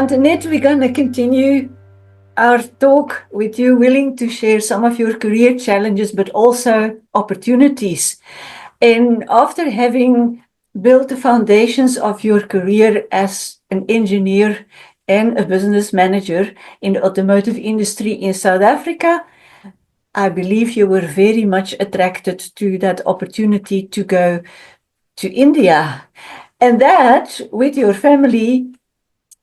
Antoinette, we're going to continue our talk with you, willing to share some of your career challenges, but also opportunities. And after having built the foundations of your career as an engineer and a business manager in the automotive industry in South Africa, I believe you were very much attracted to that opportunity to go to India. And that, with your family,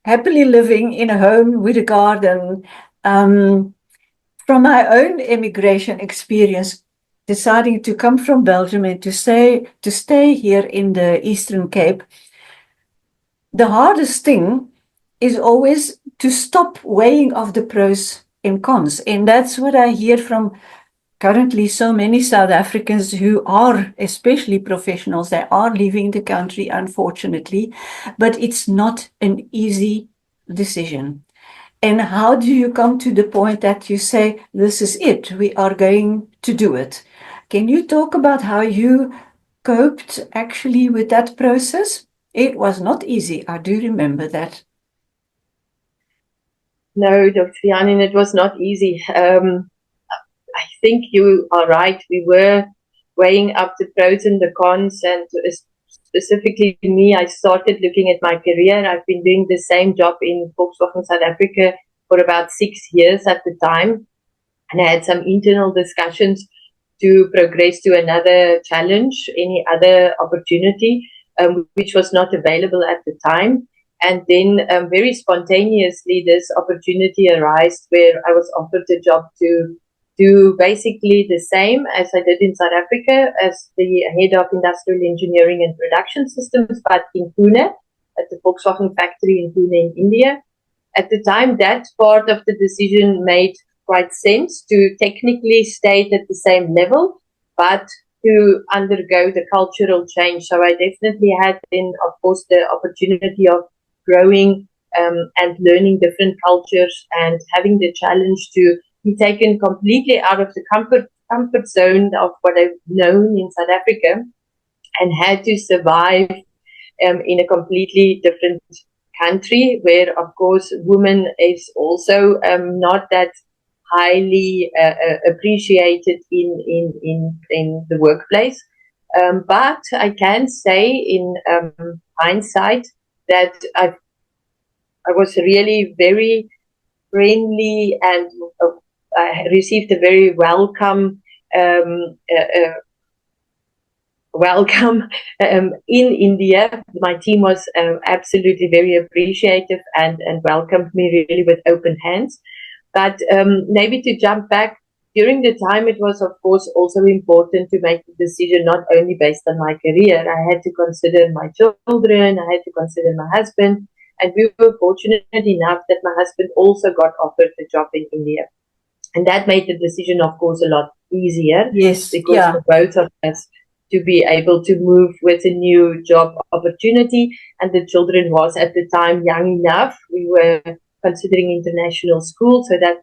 happily living in a home with a garden. From my own immigration experience, deciding to come from Belgium and to stay here in the Eastern Cape, the hardest thing is always to stop weighing of the pros and cons. And that's what I hear from currently so many South Africans who are, especially professionals, they are leaving the country, unfortunately, but it's not an easy decision. And how do you come to the point that you say, this is it, we are going to do it? Can you talk about how you coped actually with that process? It was not easy, I do remember that. No, Dr. Janin, it was not easy. I think you are right. We were weighing up the pros and the cons, and specifically me, I started looking at my career. I've been doing the same job in Volkswagen South Africa for about 6 years at the time, and I had some internal discussions to progress to another challenge, any other opportunity, which was not available at the time. And then very spontaneously, this opportunity arose where I was offered a job to do basically the same as I did in South Africa as the head of industrial engineering and production systems, but in Pune, at the Volkswagen factory in Pune in India. At the time, that part of the decision made quite sense to technically stay at the same level, but to undergo the cultural change. So I definitely had then, of course, the opportunity of growing and learning different cultures and having the challenge to be taken completely out of the comfort zone of what I've known in South Africa and had to survive in a completely different country where, of course, women is also not that highly appreciated in the workplace. But I can say in hindsight that I was really very friendly and I received a very welcome in India. My team was absolutely very appreciative and welcomed me really with open hands. But maybe to jump back, during the time it was, of course, also important to make the decision not only based on my career. I had to consider my children, I had to consider my husband, and we were fortunate enough that my husband also got offered a job in India. And that made the decision, of course, a lot easier. Yes, because for both of us to be able to move with a new job opportunity. And the children was at the time young enough. We were considering international schools, so that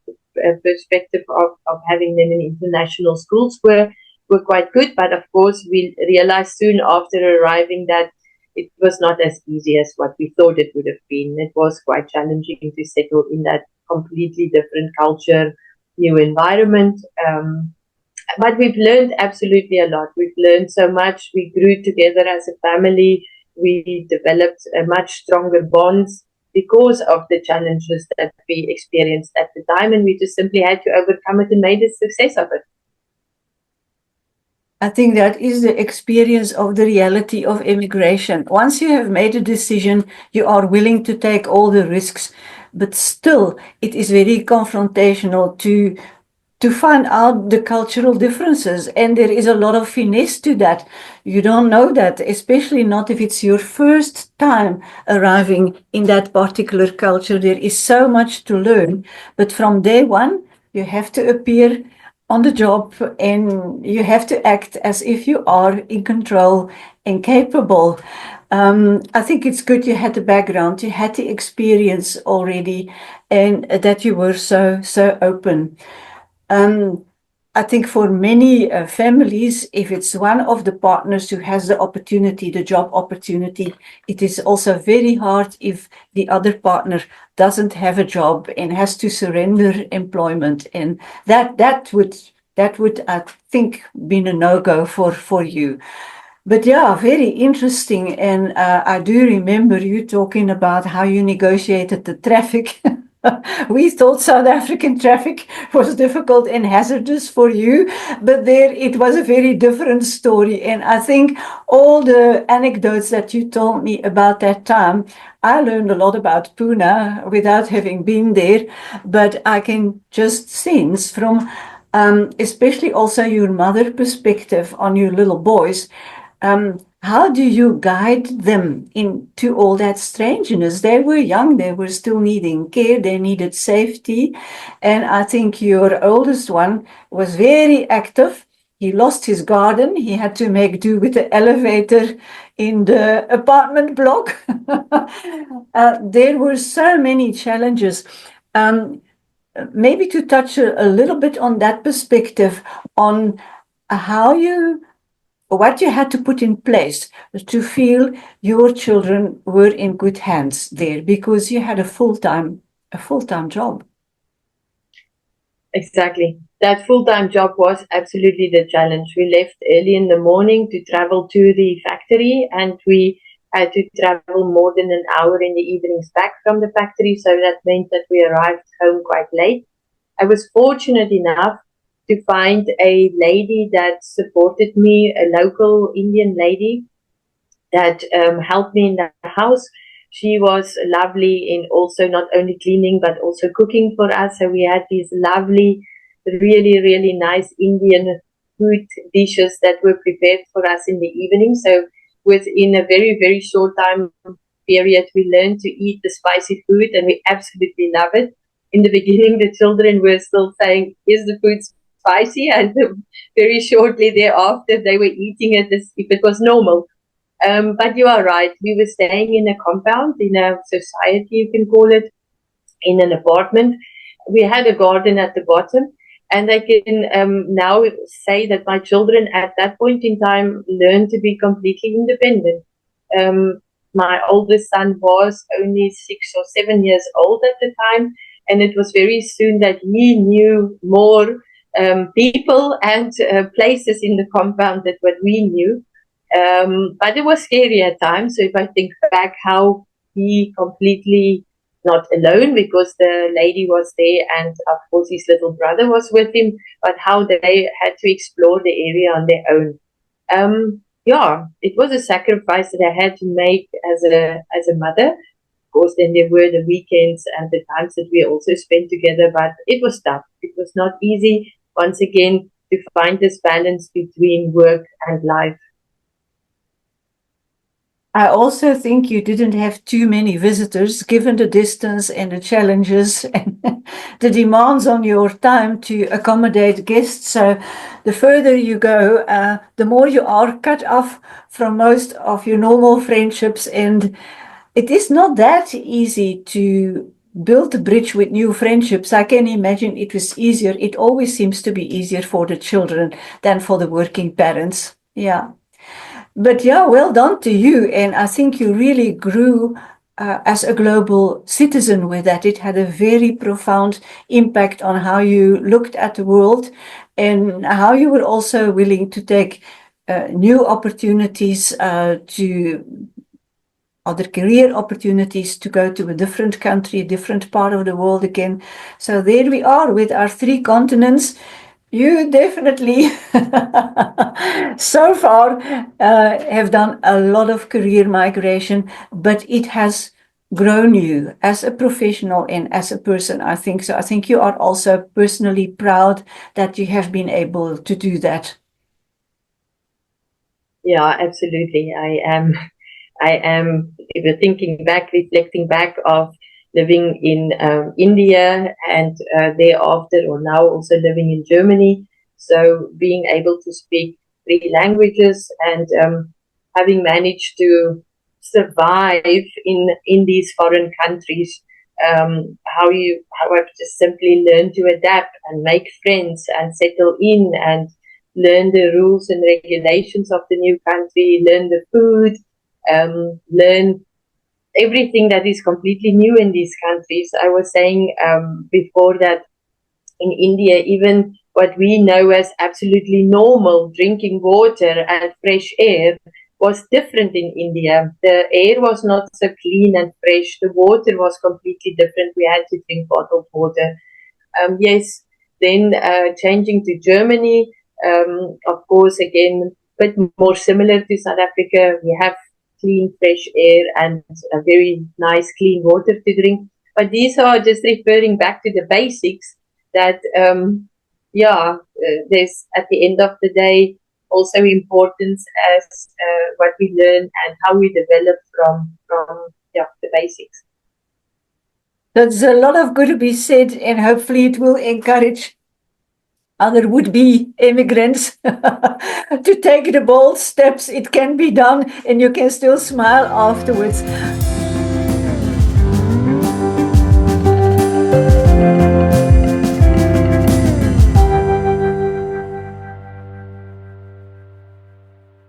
perspective of having them in international schools were quite good. But of course, we realized soon after arriving that it was not as easy as what we thought it would have been. It was quite challenging to settle in that completely different culture, new environment. But we've learned absolutely a lot. We've learned so much. We grew together as a family. We developed a much stronger bonds because of the challenges that we experienced at the time, and we just simply had to overcome it and made a success of it. I think that is the experience of the reality of immigration. Once you have made a decision, you are willing to take all the risks, but still it is very confrontational to find out the cultural differences. And there is a lot of finesse to that. You don't know that, especially not if it's your first time arriving in that particular culture. There is so much to learn. But from day one, you have to appear on the job and you have to act as if you are in control and capable. I think it's good you had the background, you had the experience already, and that you were so open. I think for many families, if it's one of the partners who has the opportunity, the job opportunity, it is also very hard if the other partner doesn't have a job and has to surrender employment. And that would, I think, been a no-go for you. But yeah, very interesting. And I do remember you talking about how you negotiated the traffic. We thought South African traffic was difficult and hazardous for you, but there it was a very different story. And I think all the anecdotes that you told me about that time, I learned a lot about Pune without having been there, but I can just sense from especially also your mother perspective on your little boys. How do you guide them into all that strangeness? They were young, they were still needing care, they needed safety. And I think your oldest one was very active. He lost his garden. He had to make do with the elevator in the apartment block. There were so many challenges. Maybe to touch a little bit on that perspective, on how what you had to put in place to feel your children were in good hands there, because you had a full-time job. Exactly. That full-time job was absolutely the challenge. We left early in the morning to travel to the factory, and we had to travel more than an hour in the evenings back from the factory, so that meant that we arrived home quite late. I was fortunate enough to find a lady that supported me, a local Indian lady that helped me in the house. She was lovely in also not only cleaning but also cooking for us. So we had these lovely, really, really nice Indian food dishes that were prepared for us in the evening. So within a very, very short time period, we learned to eat the spicy food, and we absolutely love it. In the beginning, the children were still saying, "Is the food spicy?" And very shortly thereafter, they were eating it as if it was normal. But you are right. We were staying in a compound, in a society, you can call it, in an apartment. We had a garden at the bottom, and I can now say that my children at that point in time learned to be completely independent. My oldest son was only 6 or 7 years old at the time, and it was very soon that he knew more people and places in the compound than what we knew. But it was scary at times. So if I think back how he completely not alone, because the lady was there and of course his little brother was with him, but how they had to explore the area on their own. Yeah, it was a sacrifice that I had to make as a mother. Of course, then there were the weekends and the times that we also spent together, but it was tough. It was not easy, once again, to find this balance between work and life. I also think you didn't have too many visitors, given the distance and the challenges and the demands on your time to accommodate guests. So the further you go, the more you are cut off from most of your normal friendships. And it is not that easy to build a bridge with new friendships. I can imagine it was easier. It always seems to be easier for the children than for the working parents. Yeah. But yeah, well done to you. And I think you really grew as a global citizen with that. It had a very profound impact on how you looked at the world and how you were also willing to take new opportunities to other career opportunities, to go to a different country, a different part of the world again. So there we are with our 3 continents. You definitely, so far, have done a lot of career migration, but it has grown you as a professional and as a person, I think. So I think you are also personally proud that you have been able to do that. Yeah, absolutely. I am thinking back, reflecting back of living in India and thereafter, or now also living in Germany. So being able to speak 3 languages and having managed to survive in these foreign countries how I've just simply learned to adapt and make friends and settle in and learn the rules and regulations of the new country, learn the food, learn everything that is completely new in these countries. I was saying before that in India, even what we know as absolutely normal, drinking water and fresh air, was different in India. The air was not so clean and fresh. The water was completely different. We had to drink bottled water. Yes, then changing to Germany, of course, again, a bit more similar to South Africa. We have clean, fresh air and a very nice, clean water to drink. But these are just referring back to the basics that, there's at the end of the day also importance as what we learn and how we develop from the basics. There's a lot of good to be said, and hopefully it will encourage other would-be immigrants to take the bold steps. It can be done, and you can still smile afterwards.